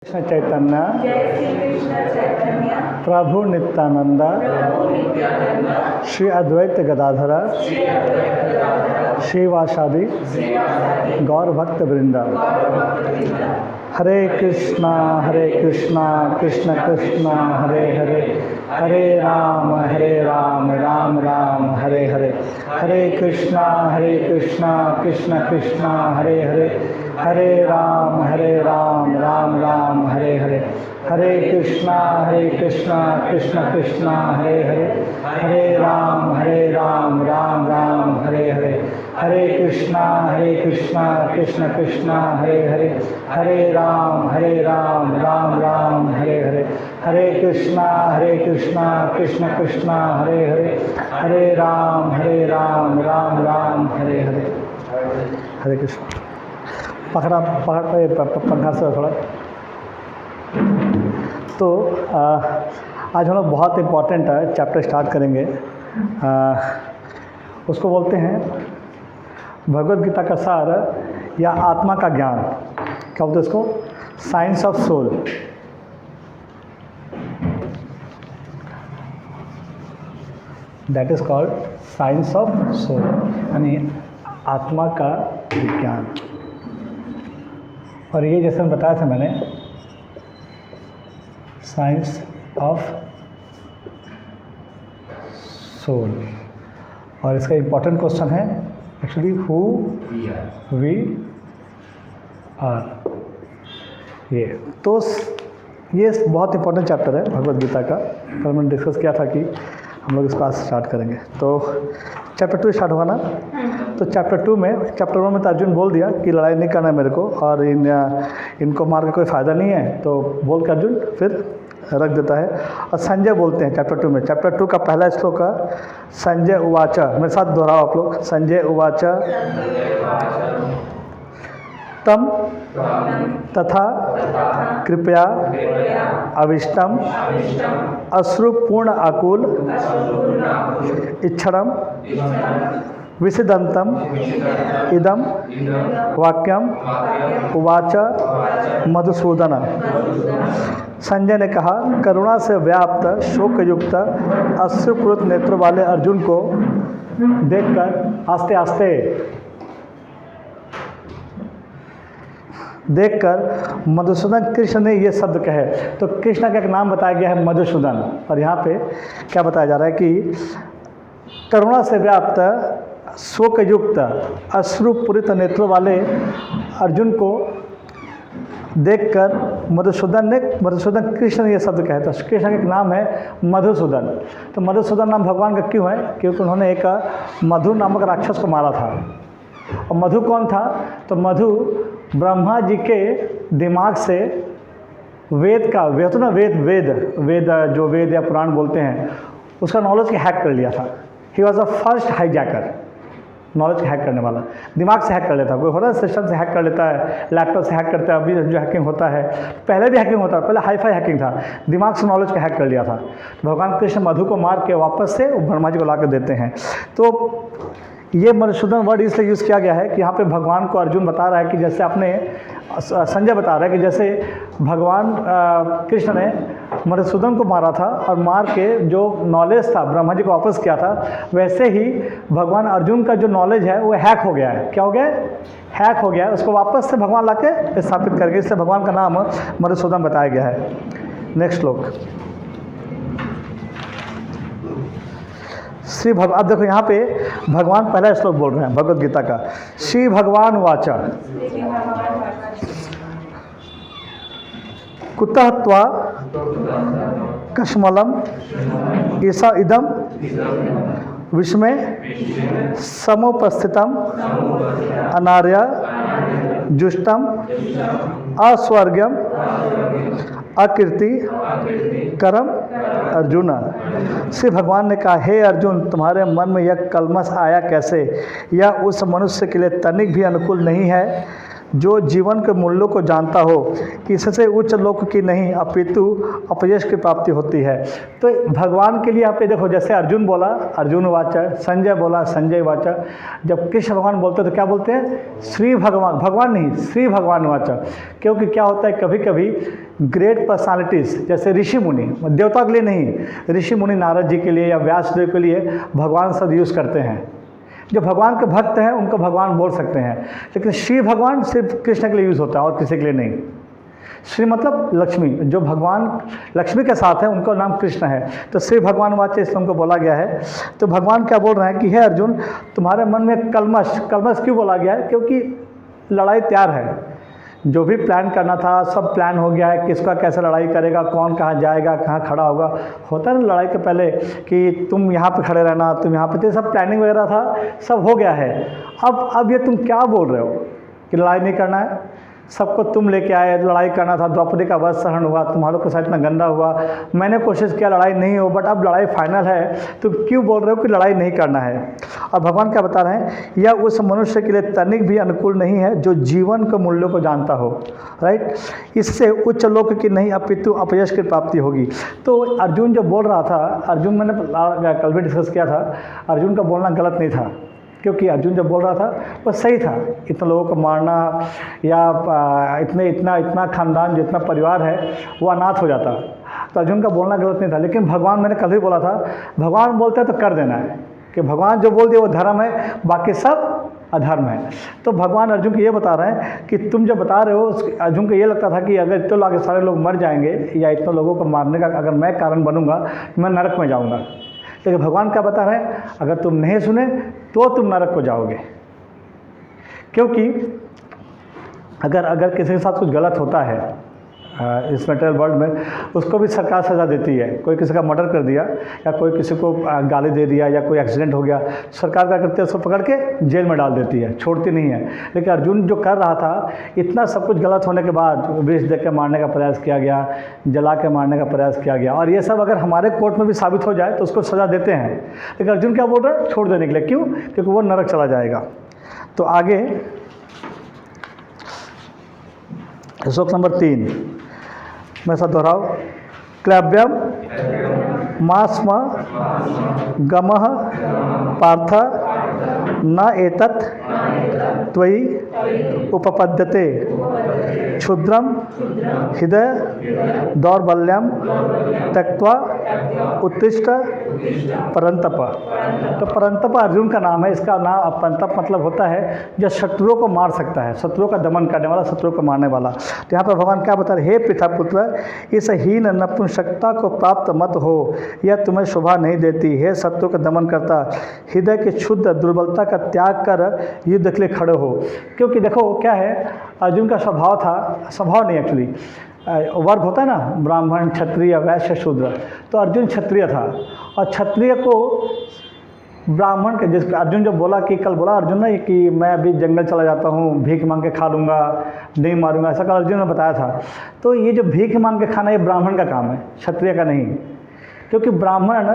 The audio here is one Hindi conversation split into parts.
कृष्ण चैतन्य प्रभु नित्यानंद श्री अद्वैत गदाधर श्रीवासादि गौर भक्त वृंदा। हरे कृष्णा कृष्ण कृष्ण हरे हरे, हरे राम राम राम हरे हरे। हरे कृष्णा कृष्ण कृष्ण हरे हरे, हरे राम राम राम हरे हरे। हरे कृष्णा कृष्ण कृष्ण हरे हरे, हरे राम राम राम हरे हरे। हरे कृष्णा कृष्ण कृष्ण हरे हरे, हरे राम राम राम हरे हरे। हरे कृष्णा कृष्ण कृष्ण हरे हरे, हरे राम राम राम हरे हरे। हरे कृष्ण। पकड़ा पे पंखा से थोड़ा। तो आज हम लोग बहुत इम्पॉर्टेंट चैप्टर स्टार्ट करेंगे। उसको बोलते हैं भगवद गीता का सार या आत्मा का ज्ञान। क्या बोलते हैं इसको? Science of soul. That is called science of soul, यानी आत्मा का विज्ञान। और ये जैसे मैं बताया था मैंने, साइंस ऑफ सोल। और इसका इम्पोर्टेंट क्वेश्चन है एक्चुअली हु वी आर। ये तो ये बहुत इम्पोर्टेंट चैप्टर है भगवद गीता का। कल मैंने डिस्कस किया था कि हम लोग इस क्लास स्टार्ट करेंगे। तो चैप्टर 2 स्टार्ट हुआ ना। तो चैप्टर 2 में, चैप्टर 1 में तो अर्जुन बोल दिया कि लड़ाई नहीं करना है मेरे को और इनको मार के कोई फ़ायदा नहीं है, तो बोल के अर्जुन फिर रख देता है। और संजय बोलते हैं चैप्टर 2 में, चैप्टर 2 का पहला श्लोक है संजय उवाच। मेरे साथ दोहराओ आप लोग। संजय उवाच तम तथा कृपया अविष्टम अश्रुपूर्ण आकुल इच्छणम विसिदंतम इदम वाक्यम उवाच मधुसूदन। संजय ने कहा, करुणा से व्याप्त शोकयुक्त अश्रुपूरित नेत्र वाले अर्जुन को देखकर आस्ते आस्ते देखकर मधुसूदन कृष्ण ने ये शब्द कहे। तो कृष्ण का एक नाम बताया गया है मधुसूदन। और यहाँ पे क्या बताया जा रहा है कि करुणा से व्याप्त शोकयुक्त अश्रुपूरित नेत्रों वाले अर्जुन को देखकर मधुसूदन कृष्ण ने ये शब्द कहे। तो कृष्ण का एक नाम है मधुसूदन। तो मधुसूदन नाम भगवान का क्यों है? क्योंकि उन्होंने एक मधु नामक राक्षस को मारा था। और मधु कौन था? तो मधु ब्रह्मा जी के दिमाग से वेद का वेद जो वेद या पुराण बोलते हैं उसका नॉलेज हैक कर लिया था। He was the first hijacker, knowledge hack करने वाला। दिमाग से हैक कर लेता है, कोई होता है सिस्टम से हैक कर लेता है, लैपटॉप से हैक करता है। अभी जो हैकिंग होता है, पहले भी हैकिंग होता है, पहले हाईफाई हैकिंग था, दिमाग से नॉलेज को हैक कर लिया था। भगवान कृष्ण मधु को मार के वापस से ब्रह्मा जी को ला कर देते हैं। तो ये मधुसूदन वर्ड इसलिए यूज़ किया गया है कि यहाँ पे भगवान को अर्जुन बता रहा है कि जैसे संजय बता रहा है कि जैसे भगवान कृष्ण ने मधुसूदन को मारा था और मार के जो नॉलेज था ब्रह्मा जी को वापस किया था, वैसे ही भगवान अर्जुन का जो नॉलेज है वो हैक हो गया है। क्या हो गया है? हैक हो गया है। उसको वापस से भगवान ला के स्थापित करके, इससे भगवान का नाम मधुसूदन बताया गया है। नेक्स्ट श्लोक। श्री अब देखो यहाँ पे भगवान पहला श्लोक बोल रहे हैं भगवद गीता का। श्री भगवान वाचा कुतः त्वा कश्मलम ईसा इदम विस्मय समुपस्थितम अनार्य जुष्टम अस्वर्ग्यम अकीर्ति करम अर्जुन। श्री भगवान ने कहा, हे अर्जुन, तुम्हारे मन में यह कलमश आया कैसे? यह उस मनुष्य के लिए तनिक भी अनुकूल नहीं है जो जीवन के मूल्यों को जानता हो, इससे उच्च लोक की नहीं अपितु अपयश की प्राप्ति होती है। तो भगवान के लिए यहाँ पे देखो, जैसे अर्जुन बोला अर्जुन वाचा, संजय बोला संजय वाचा। जब कृष्ण भगवान बोलते हैं तो क्या बोलते हैं? श्री भगवान, भगवान नहीं, श्री भगवान वाचा। क्योंकि क्या होता है, कभी कभी ग्रेट पर्सनालिटीज़ जैसे ऋषि मुनि, देवता के लिए नहीं, ऋषि मुनि नारद जी के लिए या व्यास देव के लिए भगवान शब्द यूज़ करते हैं। जो भगवान के भक्त हैं उनको भगवान बोल सकते हैं, लेकिन श्री भगवान सिर्फ कृष्ण के लिए यूज़ होता है और किसी के लिए नहीं। श्री मतलब लक्ष्मी, जो भगवान लक्ष्मी के साथ है उनका नाम कृष्ण है। तो श्री भगवान वाच्य इसलिए उनको बोला गया है। तो भगवान क्या बोल रहे हैं कि हे अर्जुन, तुम्हारे मन में कलमश, कलमश क्यों बोला गया है? क्योंकि लड़ाई तैयार है, जो भी प्लान करना था सब प्लान हो गया है, किसका कैसे लड़ाई करेगा, कौन कहाँ जाएगा, कहाँ खड़ा होगा। होता है ना लड़ाई के पहले कि तुम यहाँ पे खड़े रहना, तुम यहाँ पे, तो सब प्लानिंग वगैरह था, सब हो गया है। अब ये तुम क्या बोल रहे हो कि लड़ाई नहीं करना है? सबको तुम लेके आए, लड़ाई करना था, द्रौपदी का वध सहन हुआ, तुम्हारों के साथ इतना गंदा हुआ, मैंने कोशिश किया लड़ाई नहीं हो, बट अब लड़ाई फाइनल है, तो क्यों बोल रहे हो कि लड़ाई नहीं करना है? और भगवान क्या बता रहे हैं, यह उस मनुष्य के लिए तनिक भी अनुकूल नहीं है जो जीवन के मूल्यों को जानता हो, राइट। इससे उच्च लोक की नहीं अपितु अपयश की प्राप्ति होगी। तो अर्जुन जो बोल रहा था, अर्जुन मैंने कल भी डिस्कस किया था, अर्जुन का बोलना गलत नहीं था, क्योंकि अर्जुन जब बोल रहा था वो सही था। इतने लोगों को मारना या इतना खानदान, जितना परिवार है वो अनाथ हो जाता, तो अर्जुन का बोलना गलत नहीं था। लेकिन भगवान, मैंने कल भी बोला था, भगवान बोलते हैं तो कर देना है, कि भगवान जो बोल दिए वो धर्म है, बाकी सब अधर्म है। तो भगवान अर्जुन को ये बता रहे हैं कि तुम जब बता रहे हो, अर्जुन को ये लगता था कि अगर इतने लोग सारे लोग मर जाएंगे या इतने लोगों को मारने का अगर मैं कारण बनूंगा तो मैं नरक में जाऊंगा। लेकिन भगवान क्या बता रहे हैं, अगर तुम नहीं सुने तो तुम नरक को जाओगे। क्योंकि अगर किसी के साथ कुछ गलत होता है इस मटेरियल वर्ल्ड में, उसको भी सरकार सज़ा देती है। कोई किसी का मर्डर कर दिया या कोई किसी को गाली दे दिया या कोई एक्सीडेंट हो गया, सरकार क्या करती है, उसको पकड़ के जेल में डाल देती है, छोड़ती नहीं है। लेकिन अर्जुन जो कर रहा था, इतना सब कुछ गलत होने के बाद विष दे के मारने का प्रयास किया गया, जला के मारने का प्रयास किया गया, और ये सब अगर हमारे कोर्ट में भी साबित हो जाए तो उसको सज़ा देते हैं। लेकिन अर्जुन क्या बोल रहा है, छोड़ देने के लिए। क्यों? क्योंकि वो नरक चला जाएगा। तो आगे श्लोक नंबर 3 मैं सब दोहराओ। क्लव्यम मास्म गमः पार्थ न एतत् त्वयि उपपद्यते क्षुद्रम हृदय दौर्बल्यम त्यक्त्वा उत्तिष्ठ परंतप। तो परंतप अर्जुन का नाम है। इसका नाम परंतप मतलब होता है जो शत्रुओं को मार सकता है, शत्रुओं का दमन करने वाला, शत्रुओं को मारने वाला। तो यहाँ पर भगवान क्या बता रहे, हे पिता पुत्र, इस हीन नपुंसकता को प्राप्त मत हो, यह तुम्हें शोभा नहीं देती। हे शत्रु का दमन करता, हृदय की शुद्ध दुर्बलता का त्याग कर युद्ध के लिए खड़े हो। क्योंकि देखो क्या है, अर्जुन का स्वभाव था, स्वभाव नहीं एक्चुअली वर्ग होता है ना, ब्राह्मण क्षत्रिय वैश्य शूद्र, तो अर्जुन क्षत्रिय था। और क्षत्रिय को ब्राह्मण के, जिस अर्जुन जो बोला कि कल बोला अर्जुन ने कि मैं अभी जंगल चला जाता हूँ, भीख मांग के खा लूँगा, नहीं मारूंगा, ऐसा कल अर्जुन ने बताया था। तो ये जो भीख मांग के खाना, ये ब्राह्मण का काम है, क्षत्रिय का नहीं। क्योंकि ब्राह्मण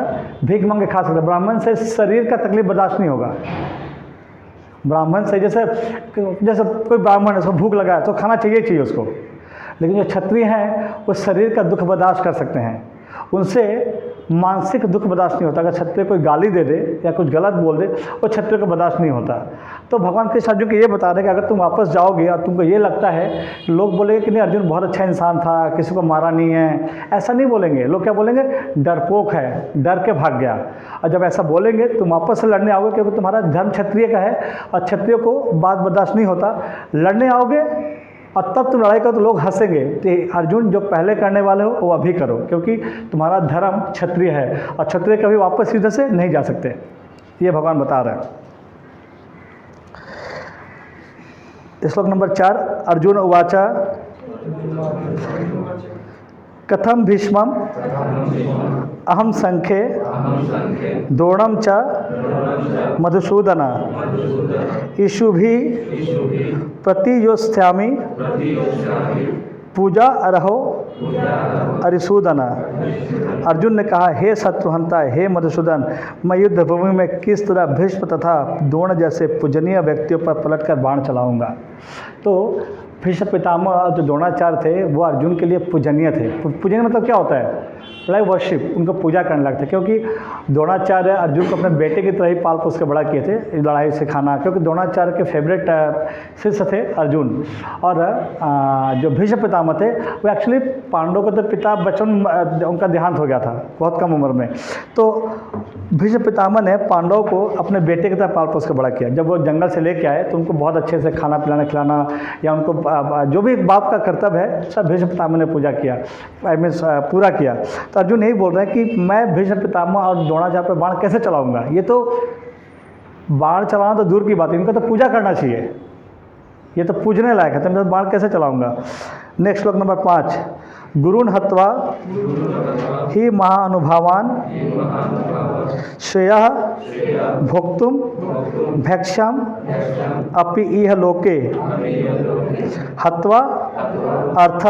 भीख मांग के खा सकता है, ब्राह्मण से शरीर का तकलीफ बर्दाश्त नहीं होगा। ब्राह्मण से जैसे कोई ब्राह्मण है, उसको भूख लगा है तो खाना चाहिए उसको। लेकिन जो क्षत्रिय हैं वो शरीर का दुख बर्दाश्त कर सकते हैं, उनसे मानसिक दुख बर्दाश्त नहीं होता। अगर क्षत्रिय कोई गाली दे दे या कुछ गलत बोल दे, वो क्षत्रिय को बर्दाश्त नहीं होता। तो भगवान कृष्ण अर्जुन को ये बता रहे कि अगर तुम वापस जाओगे और तुमको ये लगता है, लोग बोलेंगे कि नहीं अर्जुन बहुत अच्छा इंसान था, किसी को मारा नहीं है, ऐसा नहीं बोलेंगे। लोग क्या बोलेंगे, डरपोक है, डर के भाग गया। और जब ऐसा बोलेंगे तुम वापस से लड़ने आओगे, क्योंकि तुम्हारा धर्म क्षत्रिय का है और क्षत्रिय को बात बर्दाश्त नहीं होता, लड़ने आओगे और तब तुम लड़ाई करो तो लोग हंसेंगे। तो अर्जुन जो पहले करने वाले हो वो अभी करो, क्योंकि तुम्हारा धर्म क्षत्रिय है और क्षत्रिय कभी वापस सीधे से नहीं जा सकते, ये भगवान बता रहे हैं। श्लोक नंबर 4 अर्जुन उवाचा कथम भीष्मम अहम संख्ये द्रोणम च मधुसूदन इषुभि प्रतियोत्स्यामि पूजा अर्हो अरिसूदन। अर्जुन ने कहा, हे शत्रुहंता, हे मधुसूदन, मैं युद्ध भूमि में किस तरह भीष्म तथा द्रोण जैसे पूजनीय व्यक्तियों पर पलटकर बाण चलाऊंगा। तो भीष्म पितामह और जो द्रोणाचार्य थे वो अर्जुन के लिए पूजनीय थे। पूजनीय मतलब क्या होता है? लाइक वर्शिप, उनको पूजा करने लगते, क्योंकि द्रोणाचार्य अर्जुन को अपने बेटे की तरह ही पाल पोस के बड़ा किए थे, लड़ाई सिखाना, क्योंकि द्रोणाचार्य के फेवरेट शिष्य थे अर्जुन। और जो भीष्म पितामह थे वो एक्चुअली पांडवों को तो पिता बचपन उनका देहांत हो गया था बहुत कम उम्र में। तो भीष्म पितामह ने पांडवों को अपने बेटे की तरह पाल पोस के बड़ा किया। जब वो जंगल से लेके आए तो उनको बहुत अच्छे से खाना पिलाना खिलाना, या उनको जो भी बाप का कर्तव्य है सब भीष्म पितामह ने पूजा किया, आई मीन पूरा किया। तो अर्जुन यही बोल रहे हैं कि मैं भीष्म पितामह और द्रोणाचार्य पर बाण कैसे चलाऊंगा? ये तो बाण चलाना तो दूर की बात है, इनका तो पूजा करना चाहिए, ये तो पूजने लायक है, तो मैं बाण कैसे चलाऊंगा? नेक्स्ट श्लोक नंबर 5, गुरुन हत्वा ही महानुभावान श्रेयः भोक्तुम भैक्ष्यम अपि इह लोके हत्वा अर्थ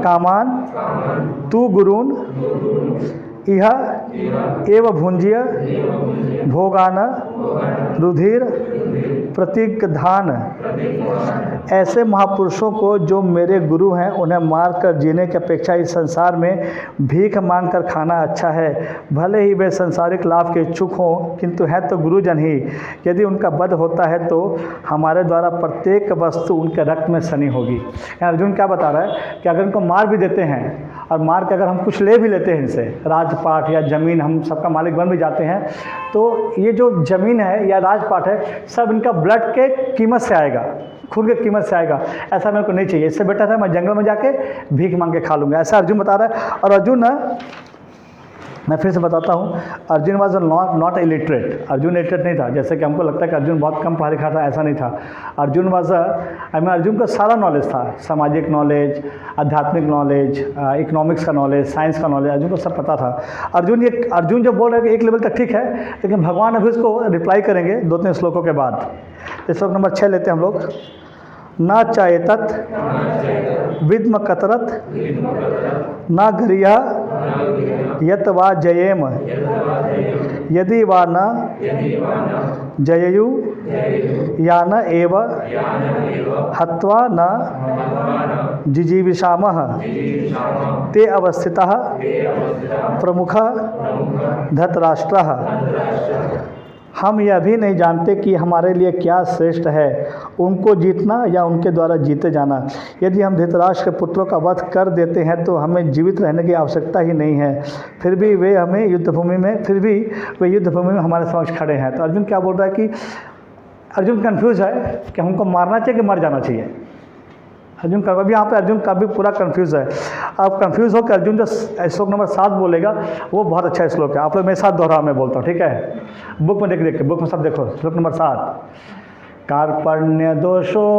कामान तु गुरुन इह एव भुंज्य भोगान रुधिर प्रतिग्धान। ऐसे महापुरुषों को जो मेरे गुरु हैं उन्हें मार कर जीने की अपेक्षा इस संसार में भीख मांग कर खाना अच्छा है। भले ही वे संसारिक लाभ के इच्छुक हों, किंतु है तो गुरुजन ही। यदि उनका वध होता है तो हमारे द्वारा प्रत्येक वस्तु उनके रक्त में सनी होगी। अर्जुन क्या बता रहा है कि अगर उनको मार भी देते हैं और मार के अगर हम कुछ ले भी लेते हैं इनसे, राजपाट या ज़मीन, हम सबका मालिक बन भी जाते हैं, तो ये जो ज़मीन है या राजपाट है सब इनका ब्लड के कीमत से आएगा, खून के कीमत से आएगा। ऐसा मेरे को नहीं चाहिए, इससे बेटर है मैं जंगल में जाके भीख मांग के खा लूँगा, ऐसा अर्जुन बता रहा है। और अर्जुन, मैं फिर से बताता हूँ, Arjun was not illiterate. Arjun illiterate नहीं था, जैसे कि हमको लगता है कि अर्जुन बहुत कम पढ़ा लिखा था, ऐसा नहीं था। अर्जुन वॉज अर्जुन को सारा नॉलेज था, सामाजिक नॉलेज, आध्यात्मिक नॉलेज, इकोनॉमिक्स का नॉलेज, साइंस का नॉलेज, अर्जुन को सब पता था। अर्जुन जो बोल रहे हैं कि एक लेवल तक ठीक है, लेकिन भगवान अभी उसको रिप्लाई करेंगे 2-3 श्लोकों के बाद। श्लोक नंबर 6 लेते हैं हम लोग। न चायतत विद्म कतरत न गरिया यत वा जयेम यदि वा न जययु या न एव हत्वा न जिजीविषामः ते अवस्थितः प्रमुख धृतराष्ट्रः। हम यह भी नहीं जानते कि हमारे लिए क्या श्रेष्ठ है, उनको जीतना या उनके द्वारा जीते जाना। यदि हम धृतराष्ट्र के पुत्रों का वध कर देते हैं तो हमें जीवित रहने की आवश्यकता ही नहीं है, फिर भी वे युद्ध भूमि में हमारे समक्ष खड़े हैं। तो अर्जुन क्या बोल रहा है कि अर्जुन कन्फ्यूज़ है कि हमको मारना चाहिए कि मर जाना चाहिए। अर्जुन का अभी यहाँ पे अर्जुन का भी पूरा कंफ्यूज है। आप कंफ्यूज हो कि अर्जुन जो श्लोक नंबर 7 बोलेगा वो बहुत अच्छा श्लोक है, आप लोग मेरे साथ दोहराओ, मैं बोलता हूँ, ठीक है? बुक में देख बुक में सब देखो, श्लोक नंबर 7। कार्पण्य दोषो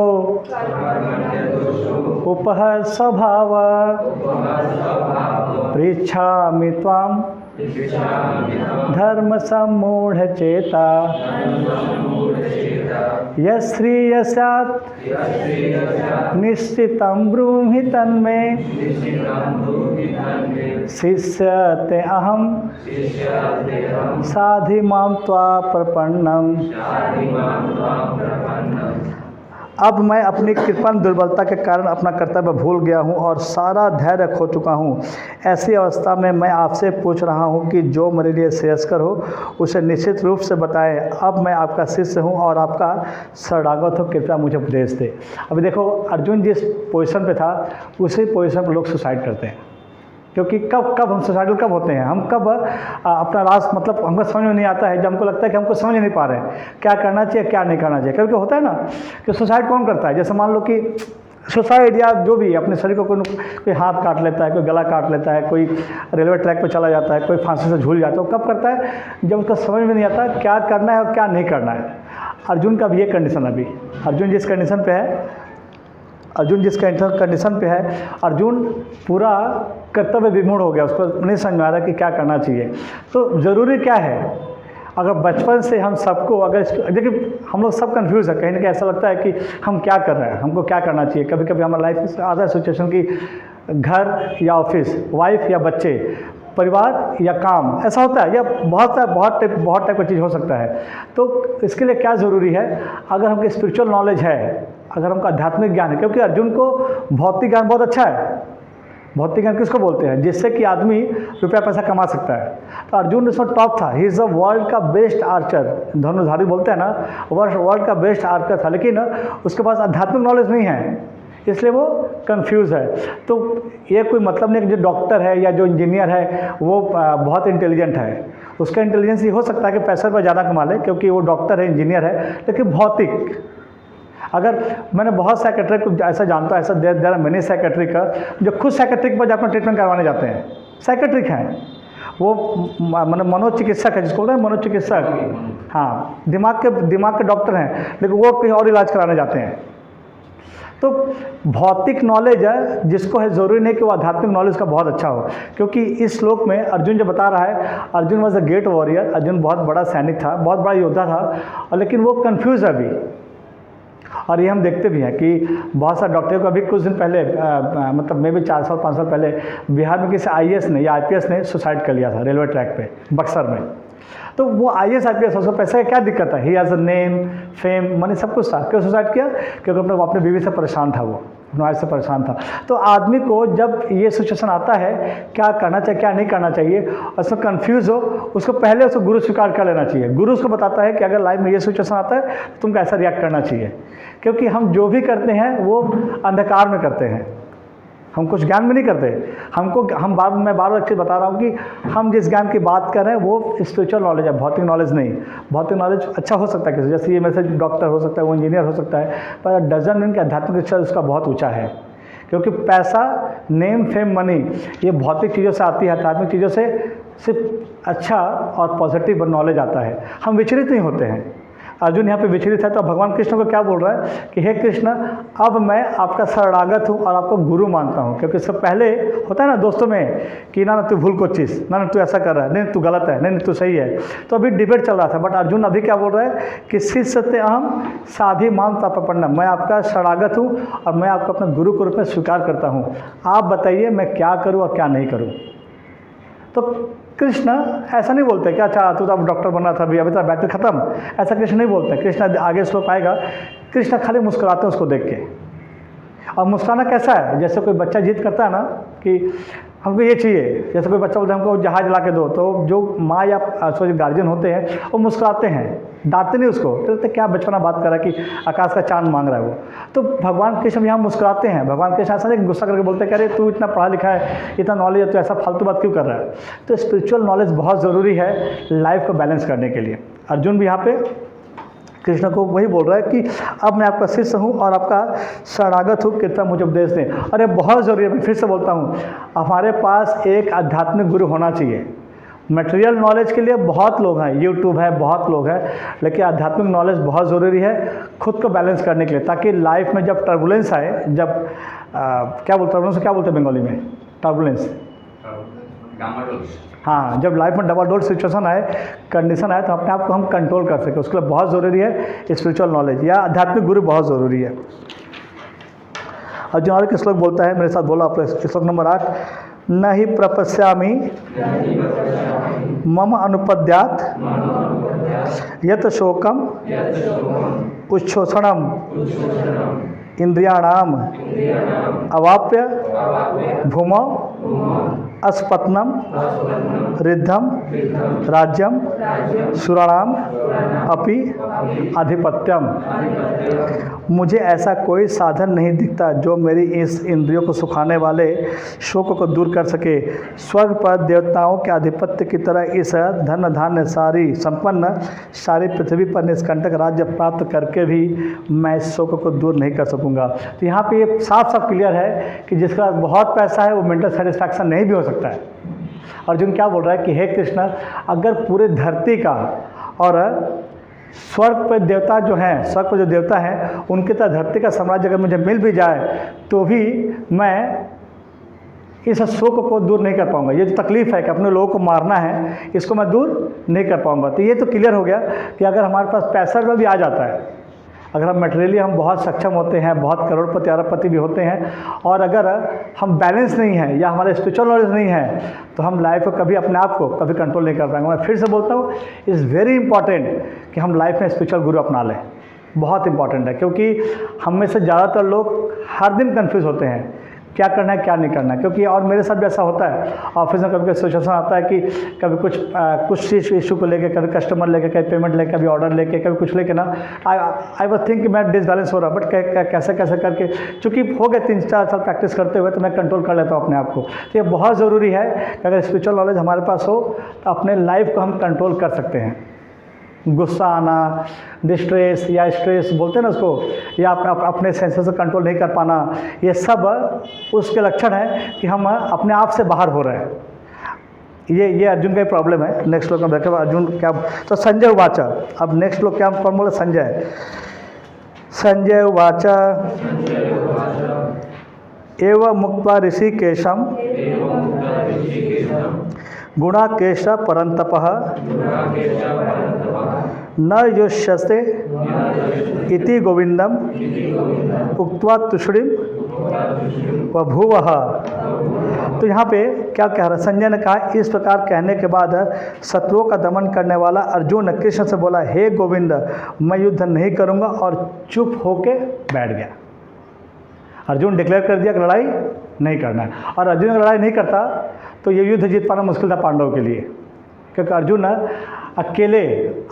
उपह स्वभाव पृच्छामि त्वाम धर्म सम्मूढ़ चेता यश्रियस्यात् निश्चितं ब्रूहि तन्मे शिष्यते अहं साधि मां त्वा प्रपन्नम। अब मैं अपनी कृपण दुर्बलता के कारण अपना कर्तव्य भूल गया हूँ और सारा धैर्य खो चुका हूँ। ऐसी अवस्था में मैं आपसे पूछ रहा हूँ कि जो मेरे लिए श्रेयस्कर हो उसे निश्चित रूप से बताएं। अब मैं आपका शिष्य हूँ और आपका शरणागत हो, कृपया मुझे उपदेश दे। अभी देखो अर्जुन जिस पोजीशन पे था उसी पोजीशन पर लोग सुसाइड करते हैं, क्योंकि कब हम सुसाइडल कब होते हैं, हम कब अपना रास्ता, मतलब हमको समझ में नहीं आता है, जब हमको लगता है कि हमको समझ नहीं पा रहे हैं क्या करना चाहिए क्या नहीं करना चाहिए। क्योंकि होता है ना कि सुसाइड कौन करता है, जैसे मान लो कि सुसाइड या जो भी अपने शरीर को कोई हाथ काट लेता है, कोई गला काट लेता है, कोई रेलवे ट्रैक पर चला जाता है, कोई फांसी से झूल जाता है, वो कब करता है? जब उसको समझ में नहीं आता क्या करना है और क्या नहीं करना है। अर्जुन का भी ये कंडीशन, अभी अर्जुन जिस कंडीशन पे है, अर्जुन पूरा कर्तव्य विमूढ़ हो गया, उसको नहीं समझ में आ रहा कि क्या करना चाहिए। तो ज़रूरी क्या है, अगर बचपन से हम सबको, अगर देखिए हम लोग सब कंफ्यूज है, कहीं ना कहीं ऐसा लगता है कि हम क्या कर रहे हैं, हमको क्या करना चाहिए। कभी कभी हमारे लाइफ में आता है सिचुएशन की घर या ऑफिस, वाइफ या बच्चे, परिवार या काम, ऐसा होता है, या बहुत टाइप का चीज़ हो सकता है। तो इसके लिए क्या ज़रूरी है, अगर हमको स्पिरिचुअल नॉलेज है, अगर हमको आध्यात्मिक ज्ञान है, क्योंकि अर्जुन को भौतिक ज्ञान बहुत अच्छा है। भौतिक ज्ञान किसको बोलते हैं, जिससे कि आदमी रुपया पैसा कमा सकता है। तो अर्जुन इसमें टॉप था, ही इज़ द वर्ल्ड का बेस्ट आर्चर, धनुर्धारी बोलते हैं ना, वर्ल्ड का बेस्ट आर्चर था, लेकिन उसके पास आध्यात्मिक नॉलेज नहीं है, इसलिए वो कंफ्यूज है। तो ये कोई मतलब नहीं कि जो डॉक्टर है या जो इंजीनियर है वो बहुत इंटेलिजेंट है। उसका इंटेलिजेंस ये हो सकता है कि पैसे पर ज़्यादा कमा ले क्योंकि वो डॉक्टर है, इंजीनियर है, लेकिन भौतिक, अगर मैंने बहुत साइकेट्रिक को ऐसा जानता है, ऐसा देर आर मेनी साइकेट्रिक का जो खुद साइकेट्रिक पर अपना ट्रीटमेंट करवाने जाते हैं, साइकेट्रिक हैं वो, मतलब मनोचिकित्सक है, जिसको बोलते हैं मनोचिकित्सक, हाँ, दिमाग के डॉक्टर हैं, लेकिन वो कहीं और इलाज कराने जाते हैं। तो भौतिक नॉलेज है जिसको है, ज़रूरी नहीं कि वो आध्यात्मिक नॉलेज का बहुत अच्छा हो, क्योंकि इस श्लोक में अर्जुन जो बता रहा है, Arjun was a great warrior, Arjun बहुत बड़ा सैनिक था, बहुत बड़ा योद्धा था, और लेकिन वो कंफ्यूज है अभी। और ये हम देखते भी हैं कि बहुत सारे डॉक्टर को, अभी कुछ दिन पहले मतलब मे भी 4 साल 5 साल पहले बिहार में किसी IAS ने या IPS ने सुसाइड कर लिया था रेलवे ट्रैक पे, बक्सर में। तो वो IAS IPS, उसको पैसे का क्या दिक्कत है, he has a name, fame, money, सब कुछ था। क्यों सुसाइड किया, क्योंकि अपने बीवी से परेशान था, वो अपने वाइफ से परेशान था। तो आदमी को जब ये सिचुएशन आता है, क्या करना चाहिए क्या नहीं करना चाहिए, उसमें कन्फ्यूज़ हो, उसको पहले उसको गुरु स्वीकार कर लेना चाहिए। गुरु उसको बताता है कि अगर लाइफ में ये सिचुएशन आता है तो तुमको ऐसा रिएक्ट करना चाहिए, क्योंकि हम जो भी करते हैं वो अंधकार में करते हैं, हम कुछ ज्ञान में नहीं करते। मैं बार बार चीज़ बता रहा हूँ कि हम जिस ज्ञान की बात कर रहे हैं वो स्पिरिचुअल नॉलेज है, भौतिक नॉलेज नहीं। भौतिक नॉलेज अच्छा हो सकता है किसी, जैसे ये मेरे से डॉक्टर हो सकता है, वो इंजीनियर हो सकता है, पर डजन मीन कि आध्यात्मिक स्तर उसका बहुत ऊँचा है, क्योंकि पैसा, नेम, फेम, मनी ये भौतिक चीज़ों से आती है, आध्यात्मिक चीज़ों से सिर्फ अच्छा और पॉजिटिव नॉलेज आता है। हम विचलित नहीं होते हैं। अर्जुन यहाँ पे विचलित है, तो भगवान कृष्ण को क्या बोल रहा है कि हे कृष्ण, अब मैं आपका शरणागत हूँ और आपको गुरु मानता हूँ। क्योंकि इससे पहले होता है ना दोस्तों में कि ना तू भूल को चीज़, ना तू ऐसा कर रहा है, नहीं तू गलत है, नहीं तू सही है। तो अभी डिबेट चल रहा था, बट अर्जुन अभी क्या बोल रहा है कि शिष्य अहम साधी माम तापपन्ना, मैं आपका शरणागत हूँ और मैं आपको अपने गुरु के रूप में स्वीकार करता हूँ। आप बताइए मैं क्या करूँ और क्या नहीं करूँ। तो कृष्ण ऐसा नहीं बोलते क्या, अच्छा तू तो अब डॉक्टर बनना था, अभी तो बैटरी खत्म, ऐसा कृष्ण नहीं बोलते। कृष्ण आगे श्लोक आएगा, कृष्ण खाली मुस्कुराते हैं उसको देख के। और मुस्कुराना कैसा है, जैसे कोई बच्चा जिद करता है ना कि हमको ये चाहिए, जैसे कोई बच्चा बोलता है हमको जहाज ला के दो, तो जो माँ या जो गार्जियन होते हैं वो मुस्कुराते हैं, डांटते नहीं उसको, तो क्या बचपना बात कर रहा है कि आकाश का चांद मांग रहा है वो। तो भगवान कृष्ण यहाँ मुस्कुराते हैं। भगवान कृष्ण ऐसा नहीं गुस्सा करके बोलते, कह रहे तू इतना पढ़ा लिखा है, इतना नॉलेज है, तो ऐसा फालतू बात क्यों कर रहा है। तो स्पिरिचुअल नॉलेज बहुत ज़रूरी है लाइफ को बैलेंस करने के लिए। अर्जुन भी यहाँ पे कृष्ण को वही बोल रहा है कि अब मैं आपका शिष्य हूँ और आपका शरणागत हूँ, कृपया मुझे उपदेश दें। और ये बहुत ज़रूरी है, मैं फिर से बोलता हूँ, हमारे पास एक आध्यात्मिक गुरु होना चाहिए। मटेरियल नॉलेज के लिए बहुत लोग हैं, यूट्यूब है, बहुत लोग हैं, लेकिन आध्यात्मिक नॉलेज बहुत ज़रूरी है खुद को बैलेंस करने के लिए, ताकि लाइफ में जब टर्बुलेंस आए, जब क्या बोलते हैं बंगाली में, टर्बुलेंस, हाँ, जब लाइफ में डबल डोल सिचुएशन आए, कंडीशन आए, तो अपने आप को हम कंट्रोल कर सकें, उसके लिए बहुत ज़रूरी है स्पिरिचुअल नॉलेज या आध्यात्मिक गुरु बहुत ज़रूरी है। अर्जुन और श्लोक बोलता है, मेरे साथ बोला आप, श्लोक नंबर 8, न ही प्रपश्यामि मम अनुपद्यात यत शोकम उच्छोषणम इंद्रियाणाम अवाप्य भूमौ अस्पत्नम रिद्धम राज्यम सुराणाम अपि आधिपत्यम। मुझे ऐसा कोई साधन नहीं दिखता जो मेरी इस इंद्रियों को सुखाने वाले शोक को दूर कर सके। स्वर्ग पर देवताओं के आधिपत्य की तरह इस धन धान्य सारी संपन्न सारी पृथ्वी पर निष्कंटक राज्य प्राप्त करके भी मैं इस शोक को दूर नहीं कर सकूंगा। तो यहाँ पे ये साफ साफ क्लियर है कि जिसका बहुत पैसा है वो मेंटल सेटिस्फैक्शन नहीं भी हो सकता है। अर्जुन क्या बोल रहा है कि हे कृष्ण, अगर पूरे धरती का और स्वर्ग पर देवता जो हैं, स्वर्ग पर जो देवता हैं, उनकी तरह धरती का साम्राज्य अगर मुझे मिल भी जाए तो भी मैं इस शोक को दूर नहीं कर पाऊंगा। ये जो तकलीफ़ है कि अपने लोगों को मारना है, इसको मैं दूर नहीं कर पाऊंगा। तो ये तो क्लियर हो गया कि अगर हमारे पास पैसा भी आ जाता है, अगर हम मटेरियली हम बहुत सक्षम होते हैं, बहुत करोड़पति अरबपति भी होते हैं, और अगर हम बैलेंस नहीं है या हमारे स्पिरिचुअल नॉलेज नहीं है, तो हम लाइफ को कभी अपने आप को कभी कंट्रोल नहीं कर पाएंगे। मैं फिर से बोलता हूँ, इज़ वेरी इंपॉर्टेंट कि हम लाइफ में स्पिरिचुअल गुरु अपना लें। बहुत इंपॉर्टेंट है, क्योंकि हम में से ज़्यादातर लोग हर दिन कंफ्यूज होते हैं क्या करना है क्या नहीं करना है। क्योंकि और मेरे साथ भी ऐसा होता है, ऑफिस में कभी सिचुएशन आता है कि कभी कुछ इशू को लेके, कभी कस्टमर लेके, कभी पेमेंट लेके, कभी ऑर्डर लेके, कभी कुछ लेके ना आई वाज थिंक मैं डिसबैलेंस हो रहा, बट कैसे कैसे करके, चूँकि हो गए 3-4 साल प्रैक्टिस करते हुए, तो मैं कंट्रोल कर लेता हूँ अपने आप को। तो ये बहुत ज़रूरी है कि अगर स्पिरिचुअल नॉलेज हमारे पास हो तो अपने लाइफ को हम कंट्रोल कर सकते हैं। गुस्सा आना, डिस्ट्रेस या स्ट्रेस बोलते हैं ना उसको, या अपने सेंसेस को कंट्रोल नहीं कर पाना, ये सब उसके लक्षण है कि हम अपने आप से बाहर हो रहे हैं। ये अर्जुन का ही प्रॉब्लम है। नेक्स्ट श्लोक में देखें अर्जुन क्या, तो संजय उवाचा, अब नेक्स्ट श्लोक क्या कौन बोले, संजय उवाचा एवं मुक्त्वा ऋषिकेशम गुणाकेश परंतपः न युष्यसे इति गोविंदम उक्त्वा तुषड़िम बभूवः। तो यहाँ पे क्या कह रहा है, संजय ने कहा, इस प्रकार कहने के बाद शत्रुओं का दमन करने वाला अर्जुन कृष्ण से बोला, हे गोविंद, मैं युद्ध नहीं करूँगा, और चुप होके बैठ गया। अर्जुन डिक्लेयर कर दिया कि लड़ाई नहीं करना है, और अर्जुन अगर लड़ाई नहीं करता तो ये युद्ध जीत पाना मुश्किल था पांडवों के लिए, क्योंकि अर्जुन अकेले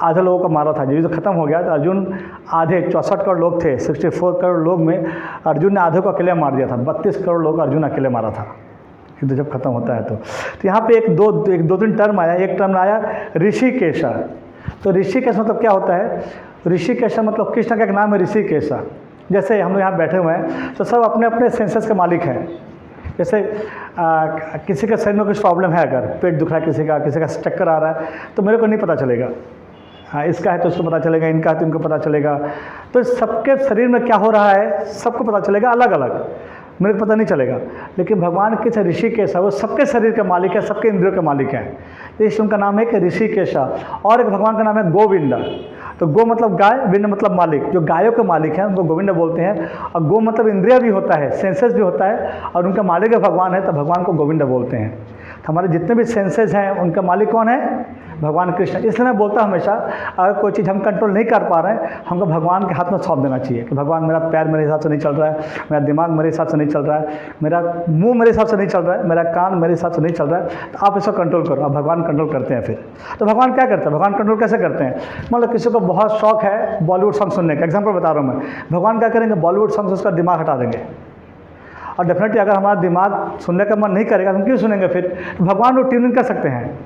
आधे लोगों को मारा था। जब युद्ध खत्म हो गया तो अर्जुन आधे 64 करोड़ लोग थे, 64 करोड़ लोग में अर्जुन ने आधे को अकेले मार दिया था। 32 करोड़ लोग अर्जुन अकेले मारा था युद्ध जब खत्म होता है। तो यहाँ पे एक दो तीन टर्म आया। एक टर्म आया ऋषिकेश। तो ऋषिकेश मतलब क्या होता है, ऋषिकेश मतलब कृष्ण का एक नाम है ऋषिकेश। जैसे हम लोग यहाँ बैठे हुए हैं तो सब अपने अपने सेंसेस के मालिक हैं। जैसे किसी के शरीर में कुछ प्रॉब्लम है, अगर पेट दुख रहा है किसी का चक्कर आ रहा है, तो मेरे को नहीं पता चलेगा। हाँ, इसका है तो उसको पता चलेगा, इनका है तो इनको पता चलेगा। तो सबके शरीर में क्या हो रहा है सबको पता चलेगा, अलग अलग, मेरे को पता नहीं चलेगा। लेकिन भगवान किस ऋषिकेश है, वो सबके शरीर के मालिक है, सबके इंद्रियों के मालिक हैं। तो इस उनका नाम है कि ऋषिकेश। और एक भगवान का नाम है गोविंद। तो गो मतलब गाय, विंद मतलब मालिक। जो गायों के मालिक हैं उनको गोविंद बोलते हैं। और गो मतलब इंद्रिया भी होता है, सेंसेस भी होता है, और उनका मालिक भगवान है, तो भगवान को गोविंद बोलते हैं। तो हमारे जितने भी सेंसेस हैं उनका मालिक कौन है, भगवान कृष्ण। इसलिए मैं बोलता हूँ हमेशा, अगर कोई चीज़ हम कंट्रोल नहीं कर पा रहे हैं, हमको भगवान के हाथ में सौंप देना चाहिए कि भगवान मेरा पैर मेरे हिसाब से नहीं चल रहा है, मेरा दिमाग मेरे हिसाब से नहीं चल रहा है, मेरा मुंह मेरे हिसाब से नहीं चल रहा है, मेरा कान मेरे हिसाब से नहीं चल रहा है, तो आप इसको कंट्रोल करो। अब भगवान कंट्रोल करते हैं। फिर तो भगवान क्या करते हैं, भगवान कंट्रोल कैसे करते हैं। मतलब किसी को बहुत शौक है बॉलीवुड सॉन्ग सुनने का, एग्जाम्पल बता रहा हूँ मैं, भगवान क्या करेंगे, बॉलीवुड सॉन्ग से उसका दिमाग हटा देंगे। और डेफिनेटली अगर हमारा दिमाग सुनने का मन नहीं करेगा, हम क्यों सुनेंगे फिर। भगवान वो ट्यूनिंग कर सकते हैं।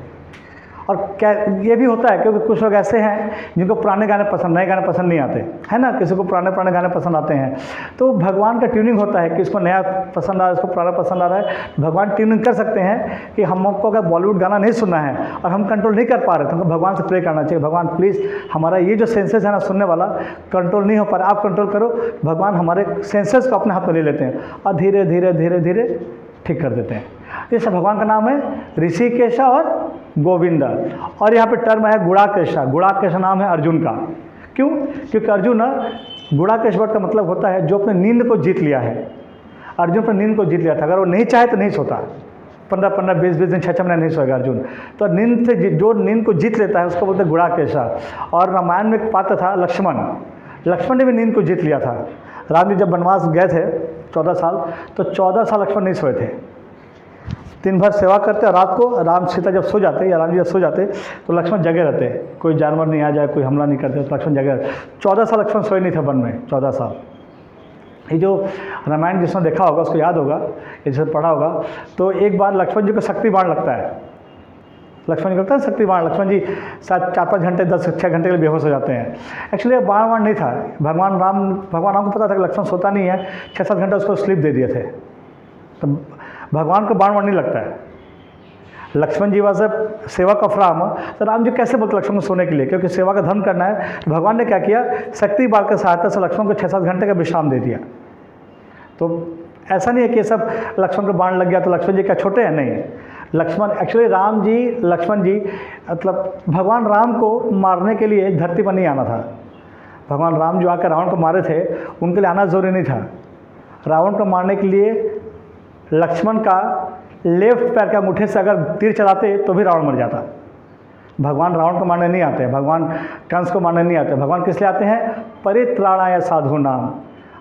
और क्या ये भी होता है, क्योंकि कुछ लोग ऐसे हैं जिनको पुराने गाने पसंद, नए गाने पसंद नहीं आते, है ना। किसी को पुराने गाने पसंद आते हैं, तो भगवान का ट्यूनिंग होता है कि इसको नया पसंद आ रहा है, इसको पुराना पसंद आ रहा है। भगवान ट्यूनिंग कर सकते हैं कि हमको अगर बॉलीवुड गाना नहीं सुनना है और हम कंट्रोल नहीं कर पा रहे, तो हमको भगवान से प्रे करना चाहिए, भगवान प्लीज़ हमारा ये जो सेंसेस है ना सुनने वाला, कंट्रोल नहीं हो पा रहा, आप कंट्रोल करो। भगवान हमारे सेंसेस को अपने हाथ में ले लेते हैं और धीरे धीरे धीरे धीरे ठीक कर देते हैं। जैसे भगवान का नाम है ऋषिकेश और गोविंद। और यहाँ पे टर्म है गुणाकेश। गुणाकेश नाम है अर्जुन का। क्यों, क्योंकि अर्जुन, गुणाकेश वर्ड का मतलब होता है जो अपने नींद को जीत लिया है। अर्जुन पर नींद को जीत लिया था, अगर वो नहीं चाहे तो नहीं सोता, 15-15, 20-20 दिन, 6-6 महीने नहीं सोएगा अर्जुन। तो नींद से जो नींद को जीत लेता है उसको बोलते हैं गुणाकेश। और रामायण में एक पात्र था लक्ष्मण ने भी नींद को जीत लिया था। राम जी जब वनवास गए थे 14 साल, तो 14 साल लक्ष्मण नहीं सोए थे। दिन भर सेवा करते, और रात को राम सीता जब सो जाते या राम जी जब सो जाते तो लक्ष्मण जगे रहते, कोई जानवर नहीं आ जाए, कोई हमला नहीं करते, तो लक्ष्मण जगे रहते। 14 साल लक्ष्मण सोए नहीं थे वन में, 14 साल। ये जो रामायण जिसने देखा होगा उसको याद होगा, जिसने पढ़ा होगा, तो एक बार लक्ष्मण जी को शक्ति बाण लगता है। लक्ष्मण जी करता है शक्ति बाण, लक्ष्मण जी 4-5 घंटे 10-6 घंटे के लिए बेहोश हो जाते हैं। एक्चुअली बाण नहीं था, भगवान राम को पता था कि लक्ष्मण सोता नहीं है, 6-7 घंटे उसको स्लीप दे दिए थे। तो भगवान को बाण नहीं लगता है। लक्ष्मण जी वैसे सेवक ऑफ राम, तो राम जी कैसे बोलते लक्ष्मण को सोने के लिए, क्योंकि सेवा का धर्म करना है। तो भगवान ने क्या किया, शक्ति बाण की सहायता से लक्ष्मण को 6-7 घंटे का विश्राम दे दिया। तो ऐसा नहीं है कि सब लक्ष्मण को बाण लग गया तो लक्ष्मण जी क्या छोटे हैं, नहीं। लक्ष्मण एक्चुअली राम जी, लक्ष्मण जी मतलब भगवान राम को मारने के लिए धरती पर नहीं आना था। भगवान राम जो आकर रावण को मारे थे उनके लिए आना ज़रूरी नहीं था। रावण को मारने के लिए लक्ष्मण का लेफ्ट पैर के अंगूठे से अगर तीर चलाते तो भी रावण मर जाता। भगवान रावण को मारने नहीं आते, भगवान कंस को मारने नहीं आते। भगवान किस लिए आते हैं? परित्राणाय साधूनाम,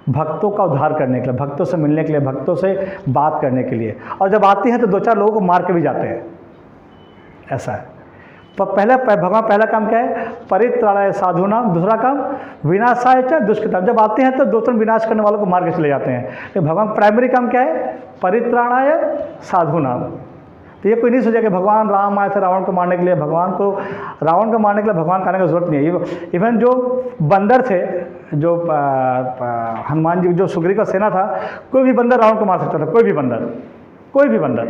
भक्तों का उद्धार करने के लिए, भक्तों से मिलने के लिए, भक्तों से बात करने के लिए। और जब आते हैं तो 2-4 लोगों को मार के भी जाते हैं, ऐसा है। तो भगवान पहला काम क्या है? परित्राणाय साधूनाम। दूसरा काम विनाशाय च दुष्कृताम। जब आते हैं तो 2-3 विनाश करने वालों को मार के चले जाते हैं। तो भगवान प्राइमरी काम क्या है? परित्राणाय साधूनाम। तो ये कोई नहीं सोचा कि भगवान राम आए थे रावण को मारने के लिए। रावण को मारने के लिए भगवान का आने की जरूरत नहीं है। इवन जो बंदर थे, जो हनुमान जी जो सुग्रीव का सेना था, कोई भी बंदर रावण को मार सकता था, कोई भी बंदर।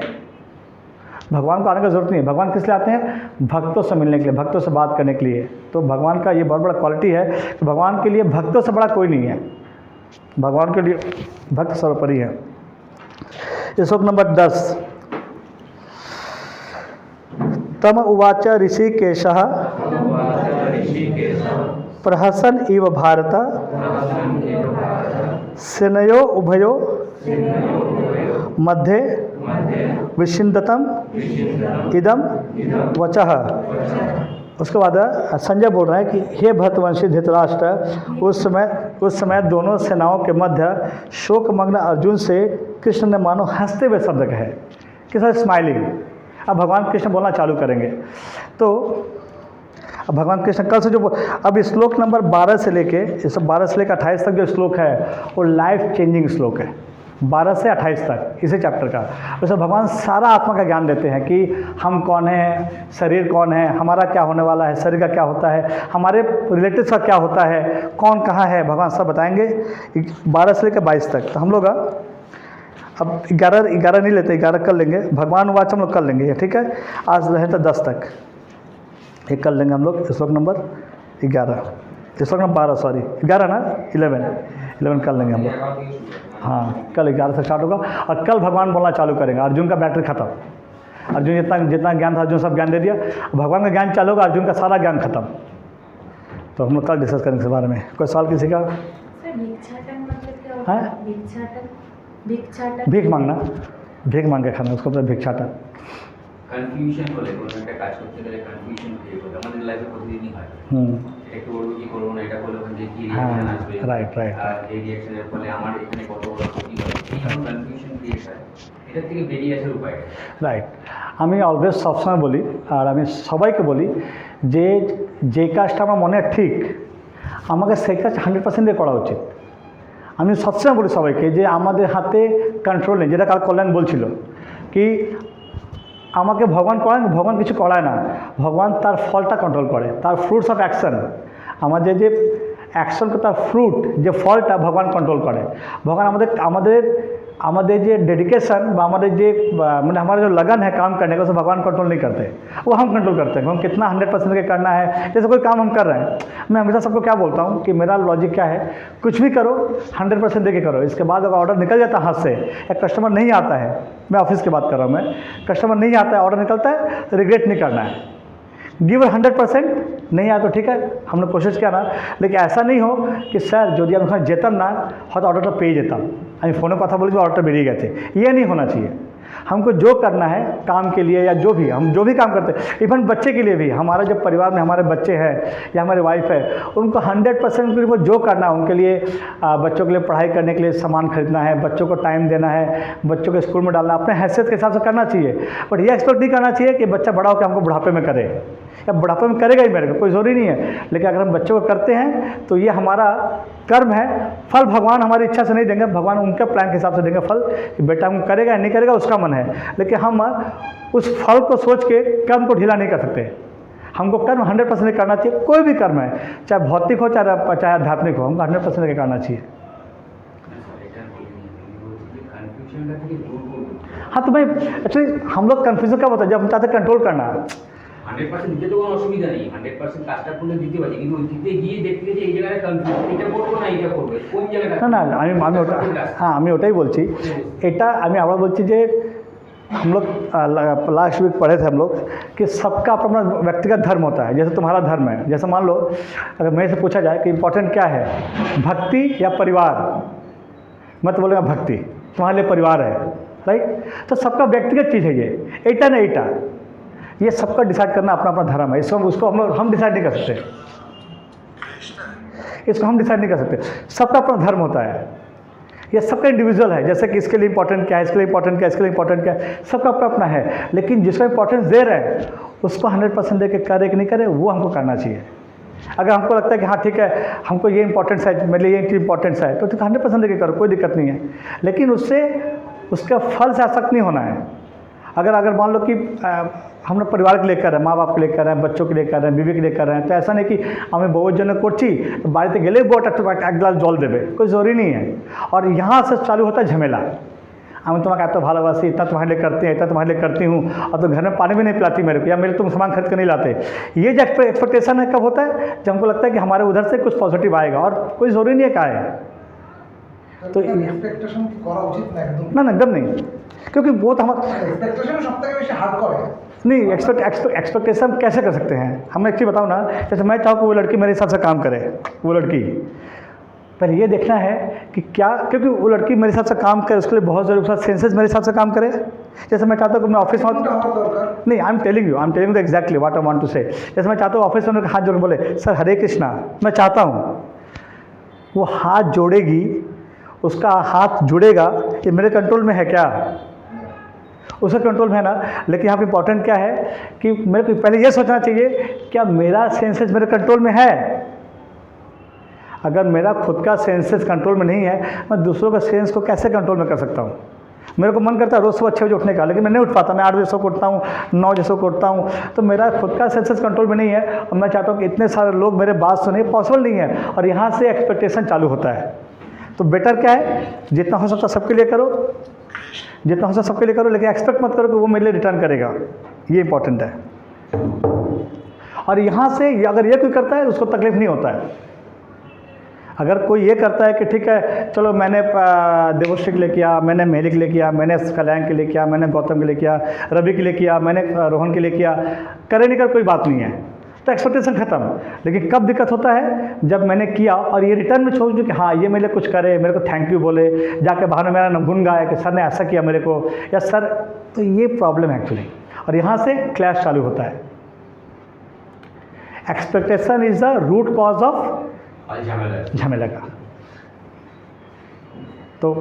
भगवान को आने की जरूरत नहीं है। भगवान किस लिए आते हैं? भक्तों से मिलने के लिए, भक्तों से बात करने के लिए। तो भगवान का ये बहुत बड़ा क्वालिटी है कि भगवान के लिए भक्तों से बड़ा कोई नहीं है। भगवान के लिए भक्त सर्वोपरि है। श्लोक नंबर 10। तम उवाच ऋषिकेशः प्रहसन इव भारत सेनयो उभयो मध्ये विशिन्दतम इदम वचः। उसके बाद संजय बोल रहे हैं कि हे भरतवंशी धृतराष्ट्र, उस समय दोनों सेनाओं के मध्य शोकमग्न अर्जुन से कृष्ण ने मानो हंसते हुए शब्द कहे, किस स्माइलिंग। अब भगवान कृष्ण बोलना चालू करेंगे। तो अब भगवान कृष्ण कल से जो अब श्लोक नंबर 12 से लेके 28 तक जो श्लोक है वो लाइफ चेंजिंग श्लोक है। 12 से 28 तक इसी चैप्टर का। उसमें भगवान सारा आत्मा का ज्ञान देते हैं कि हम कौन हैं, शरीर कौन है, हमारा क्या होने वाला है, शरीर का क्या होता है, हमारे रिलेटिव्स का क्या होता है, कौन कहाँ है, भगवान सब बताएंगे 12 से लेकर 22 तक। तो हम लोग अब 11 नहीं लेते, 11 कर लेंगे। भगवान वाच हम लोग कर लेंगे, ठीक है। आज रहे तो 10 तक एक कर लेंगे हम लोग। श्लोक नंबर 11, श्लोक नंबर 12, सॉरी 11 ना, 11 कर लेंगे हम लोग। हाँ, कल 11 से स्टार्ट होगा और कल भगवान बोलना चालू करेंगे। अर्जुन का बैटरी खत्म। अर्जुन जितना ज्ञान था अर्जुन सब ज्ञान दे दिया। भगवान का ज्ञान चालू होगा, अर्जुन का सारा ज्ञान खत्म। तो हम लोग कल डिस्कस करेंगे इस बारे में। कोई सवाल किसी का? भीख मांगना, भीख मांग के खाना, उसको मतलब भिक्षाटन। কনফিউশন হলে কোনো একটা কাজ করতে গেলে কনফিউশন ক্রিয়েট হয় আমাদের লাইফে প্রতিদিনই হয়। এটা করবো কি করবো না, এটা করলে ওখানে কি রিঅ্যাকশন আসবে, রাইট। আর এই রিঅ্যাকশনের ফলে আমার এখানে কত বড় ক্ষতি হবে, এই কনফিউশন ক্রিয়েট হয়। এটা থেকে বেরিয়ে আসার উপায় রাইট। আমি অলওয়েজ সবসময় বলি আর আমি সবাইকে বলি যে কাজটা আমার মনে ঠিক আমাকে সেই কাজ 100% দিয়ে করা উচিত। আমি সবসময় বলি সবাইকে যে আমাদের হাতে কন্ট্রোল নেই, যেটা কাল কল্যাণ বলছিল কি আমাকে ভগবান করায়, ভগবান কিছু করায় না, ভগবান তার ফলটা কন্ট্রোল করে, তার ফ্রুটস অফ অ্যাকশন, আমাদের যে অ্যাকশন তার ফ্রুট যে ফলটা ভগবান কন্ট্रोल করে। भगवान আমাদের যে डेडिकेशन हमारे जो मतलब हमारा जो लगन है काम करने का उसे भगवान कंट्रोल नहीं करते, वो हम कंट्रोल करते हैं। हम कितना 100% के करना है। जैसे कोई काम हम कर रहे हैं, मैं हमेशा सबको क्या बोलता हूँ कि मेरा लॉजिक क्या है, कुछ भी करो 100% दे के करो। इसके बाद अगर ऑर्डर निकल जाता है हाथ से या कस्टमर नहीं आता है, मैं ऑफिस की बात कर रहा हूँ, मैं कस्टमर नहीं आता है, ऑर्डर निकलता है, रिग्रेट नहीं करना है। गिव 100%, नहीं आया तो ठीक है, हमने कोशिश किया ना। लेकिन ऐसा नहीं हो कि স্যার যদি আমি ওখানে যেতাম না হয়তো অর্ডারটা পেয়ে যেতাম, আমি ফোনে কথা বলে অর্ডারটা বেরিয়ে গেছে। ये नहीं होना चाहिए। हमको जो करना है काम के लिए या हम जो भी काम करते हैं, इवन बच्चे के लिए भी, हमारा जब परिवार में हमारे बच्चे हैं या हमारी वाइफ है, उनको 100% उनको जो करना है उनके लिए, बच्चों के लिए पढ़ाई करने के लिए सामान खरीदना है, बच्चों को टाइम देना है, बच्चों को स्कूल में डालना, अपने हैसियत के हिसाब से करना चाहिए। बट ये एक्सपेक्ट नहीं करना चाहिए कि बच्चा बड़ा होकर हमको बुढ़ापे में करे, या बुढ़ापे में करेगा ही मेरे को, कोई ज़रूरी नहीं है। लेकिन अगर हम बच्चों को करते हैं तो ये हमारा कर्म है। फल भगवान हमारी इच्छा से नहीं देंगे, भगवान उनके प्लान के हिसाब से देंगे फल, कि बेटा हम करेगा या नहीं करेगा उसका मन है। लेकिन हम उस फल को सोच के कर्म को ढीला नहीं कर सकते। हमको कर्म 100% करना चाहिए, कोई भी कर्म है, चाहे भौतिक हो चाहे आध्यात्मिक हो, हमको 100% करना चाहिए। हाँ, तो भाई एक्चुअली हम लोग कन्फ्यूजन क्या होता है जब हम चाहते कंट्रोल करना, 100% দিতে তো কোনো অসুবিধা নেই, 100% কাজটা করলে দিতে পারি, কিন্তু ওই দিতে গিয়ে দেখতে যে এই জায়গায় কনফিউশন, এটা করবো না এটা করবো, কোন জায়গাটা? না না আমি আমি ওটা হ্যাঁ আমি ওটাই বলছি, এটা আমি আবার বলছি যে हम लोग लास्ट वीक पढ़े थे हम लोग कि सबका अपना अपना व्यक्तिगत धर्म होता है। जैसे तुम्हारा धर्म है, जैसे मान लो अगर मेरे से पूछा जाए कि इम्पोर्टेंट क्या है, भक्ति या परिवार, मैं तो बोलूँगा भक्ति, तुम्हारे लिए परिवार है, राइट। तो सबका व्यक्तिगत चीज़ है ये, एटा ना एटा, ये सबका डिसाइड करना अपना अपना धर्म है। इसको उसको हम डिसाइड नहीं कर सकते, इसको हम डिसाइड नहीं कर सकते, सबका अपना धर्म होता है, ये सबका इंडिविजुअल है। जैसे कि इसके लिए इंपॉर्टेंट क्या है, इसके लिए इंपॉर्टेंट क्या है, इसके लिए इंपॉर्टेंट क्या है, सबका अपना अपना है। लेकिन जिसको इंपॉर्टेंस दे रहे हैं उसको 100% दे के करे कि नहीं करे वो हमको करना चाहिए। अगर हमको लगता है कि हाँ ठीक है हमको ये इंपॉर्टेंस है, मेरे लिए ये इंपॉर्टेंस है, तो 100% दे के करो, कोई दिक्कत नहीं है। लेकिन उससे उसका फल से आसक्त नहीं होना है। अगर मान लो कि हम लोग परिवार के लिए कर रहे हैं, माँ बाप के लिए कर रहे हैं, बच्चों के लिए कर रहे हैं, बीवी के लिए कर रहे हैं, तो ऐसा नहीं कि हमें बहुत जन करছি বাড়িতে গেলে বট এক গ্লাস জল দেবে, कोई ज़रूरी नहीं है। और यहाँ से चालू होता है झमेला, हम तुम्हारा एत भालोबासी, इतना तुम्हारे लिए करते हैं, इतना तुम्हारे लिए करती हूँ, और तो घर में पानी भी नहीं पिलाती मेरे को, या मेरे तुम सामान खरीद कर नहीं लाते। ये जो एक्सपेक्टेशन है कब होता है, जब हमको लगता है कि हमारे उधर से कुछ पॉजिटिव आएगा, और कोई ज़रूरी नहीं है क्या है। तो एक्सपेक्टेशन করা উচিত না একদম, ना एकदम नहीं, क्योंकि वो तो हमारा एक्सपेक्टेशन सबसे बेশি हार्ड করে। नहीं एक्सपेक्टेशन कैसे कर सकते हैं हम, एक चीज़ बताऊँ ना, जैसे मैं चाहूँ कि वो लड़की मेरे हिसाब से काम करे, वो लड़की पहले ये देखना है कि क्या, क्योंकि वो लड़की मेरे हिसाब से काम करे उसके लिए बहुत ज़रूरी उसका सेंसेस मेरे हिसाब से काम करे। जैसे मैं चाहता हूँ कि मैं ऑफिस में नहीं, I am telling you the exactly what I want to say. जैसे मैं चाहता हूँ ऑफिस में हाथ जोड़ बोले सर हरे कृष्णा, मैं चाहता हूँ वो हाथ जोड़ेगी, उसका हाथ जुड़ेगा, ये मेरे कंट्रोल में है क्या? उसका कंट्रोल में है ना। लेकिन यहाँ पर इंपॉर्टेंट क्या है कि मेरे को पहले ये सोचना चाहिए क्या मेरा सेंसेस मेरे कंट्रोल में है। अगर मेरा खुद का सेंसेस कंट्रोल में नहीं है, मैं दूसरों का सेंस को कैसे कंट्रोल में कर सकता हूँ? मेरे को मन करता है रोज़ सुबह 6 बजे उठने का, लेकिन मैं नहीं उठ पाता, मैं 8 बजे सो को उठता हूँ, 9 बजे सो को उठता हूँ, तो मेरा खुद का सेंसेस कंट्रोल में नहीं है। और मैं चाहता हूँ कि इतने सारे लोग मेरे बात सुने, पॉसिबल नहीं है। और यहाँ से एक्सपेक्टेशन चालू होता है। तो बेटर क्या है, जितना हो सकता सबके लिए करो, जितना हो सकता सबके लिए करो, लेकिन एक्सपेक्ट मत करो कि वो मेरे लिए रिटर्न करेगा, ये इंपॉर्टेंट है। और यहाँ से अगर ये कोई करता है उसको तकलीफ नहीं होता है। अगर कोई ये करता है कि ठीक है चलो मैंने देवश्री के लिए किया, मैंने मेहली के लिए किया, मैंने कल्याण के लिए किया, मैंने गौतम के लिए किया, रवि के लिए किया, मैंने रोहन के लिए किया, करे नहीं कर कोई बात नहीं है, तो एक्सपेक्टेशन ख़त्म। लेकिन कब दिक्कत होता है, जब मैंने किया और ये रिटर्न में छोड़ दूँ कि हाँ ये मेरे लिए कुछ करे, मेरे को थैंक यू बोले, जाके बाहर में मेरा गुन गाया कि सर ने ऐसा किया मेरे को, या सर, तो ये प्रॉब्लम है एक्चुअली। और यहाँ से क्लैश चालू होता है। Expectation is the root cause of झमेला का। तो